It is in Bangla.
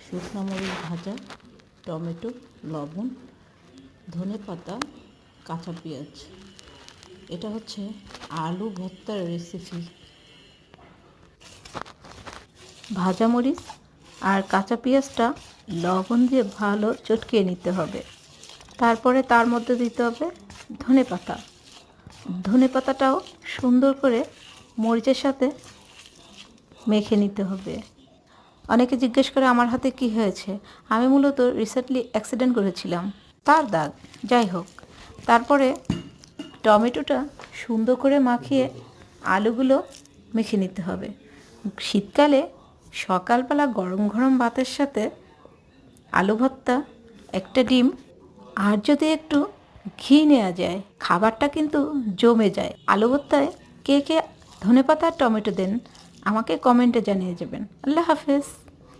শুকনো মরিচ ভাজা, টমেটো, লবণ, ধনেপাতা, কাঁচা পেঁয়াজ। এটা হচ্ছে আলু ভর্তার রেসিপি। ভাজা মরিচ আর কাঁচা পেঁয়াজটা লবণ দিয়ে ভালো চটকিয়ে নিতে হবে। তারপরে তার মধ্যে দিতে হবে ধনেপাতা। ধনেপাতাটাও সুন্দর করে মরিচের সাথে মেখে নিতে হবে। অনেকে জিজ্ঞেস করে আমার হাতে কি হয়েছে। আমি মূলত রিসেন্টলি অ্যাক্সিডেন্ট করেছিলাম, তার দাগ। যাই হোক, তারপরে টমেটোটা সুন্দর করে মাখিয়ে আলুগুলো মেখে নিতে হবে। শীতকালে সকালবেলা গরম গরম ভাতের সাথে আলু ভর্তা, একটা ডিম আর যদি একটু ঘি নেওয়া যায়, খাবারটা কিন্তু জমে যায়। আলু ভর্তায় কে কে ধনেপাতা আর টমেটো দেন আমাকে কমেন্টে জানিয়ে যাবেন। আল্লাহ হাফেজ।